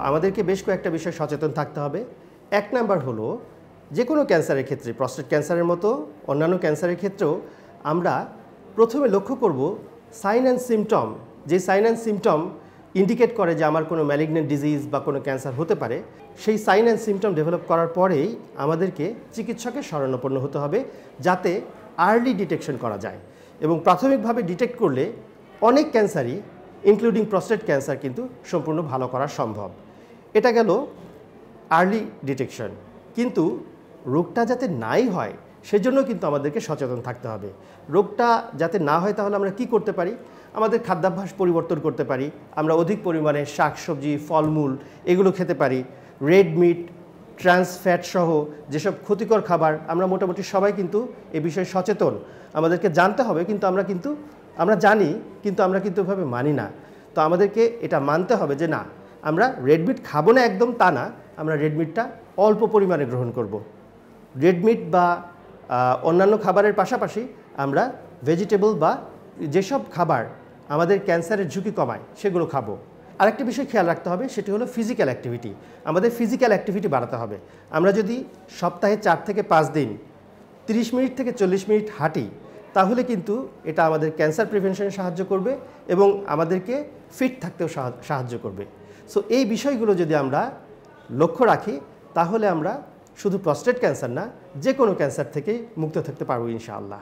আমাদেরকে বেশ কয়েকটা বিষয় সচেতন থাকতে হবে। এক নাম্বার হলো যে কোনো ক্যান্সারের ক্ষেত্রে, প্রস্টেট ক্যান্সারের মতো অন্যান্য ক্যান্সারের ক্ষেত্রেও আমরা প্রথমে লক্ষ্য করব সাইন অ্যান্ড সিমটম। যে সাইন অ্যান্ড সিমটম ইন্ডিকেট করে যে আমার কোনো ম্যালিগনেন্ট ডিজিজ বা কোনো ক্যান্সার হতে পারে, সেই সাইন অ্যান্ড সিমটম ডেভেলপ করার পরেই আমাদেরকে চিকিৎসকের শরণাপন্ন হতে হবে, যাতে আর্লি ডিটেকশন করা যায়। এবং প্রাথমিকভাবে ডিটেক্ট করলে অনেক ক্যান্সারই ইনক্লুডিং প্রস্টেট ক্যান্সার কিন্তু সম্পূর্ণ ভালো করা সম্ভব। এটা গেল আর্লি ডিটেকশন। কিন্তু রোগটা যাতে নাই হয় সেজন্য কিন্তু আমাদেরকে সচেতন থাকতে হবে। রোগটা যাতে না হয় তাহলে আমরা কি করতে পারি? আমাদের খাদ্যাভ্যাস পরিবর্তন করতে পারি। আমরা অধিক পরিমাণে শাকসবজি, ফলমূল এগুলো খেতে পারি। রেড মিট, ট্রান্স ফ্যাট সহ যেসব ক্ষতিকর খাবার, আমরা মোটামুটি সবাই কিন্তু এ বিষয়ে সচেতন। আমাদেরকে জানতে হবে, কিন্তু আমরা জানি, কিন্তু আমরা কিন্তু ওইভাবে মানি না। তো আমাদেরকে এটা মানতে হবে যে না, আমরা রেড মিট খাবো না একদম তা না, আমরা রেড মিটটা অল্প পরিমাণে গ্রহণ করব। রেড মিট বা অন্যান্য খাবারের পাশাপাশি আমরা ভেজিটেবল বা যেসব খাবার আমাদের ক্যান্সারের ঝুঁকি কমায় সেগুলো খাবো। আরেকটা বিষয় খেয়াল রাখতে হবে, সেটি হলো ফিজিক্যাল অ্যাক্টিভিটি। আমাদের ফিজিক্যাল অ্যাক্টিভিটি বাড়াতে হবে। আমরা যদি সপ্তাহে 4 থেকে 5 দিন 30 মিনিট থেকে 40 মিনিট হাঁটি, তাহলে কিন্তু এটা আমাদের ক্যান্সার প্রিভেনশনে সাহায্য করবে এবং আমাদেরকে ফিট থাকতেও সাহায্য করবে। সো এই বিষয়গুলো যদি আমরা লক্ষ্য রাখি, তাহলে আমরা শুধু প্রস্টেট ক্যান্সার না, যে কোনো ক্যান্সার থেকেই মুক্ত থাকতে পারবো ইনশাআল্লাহ।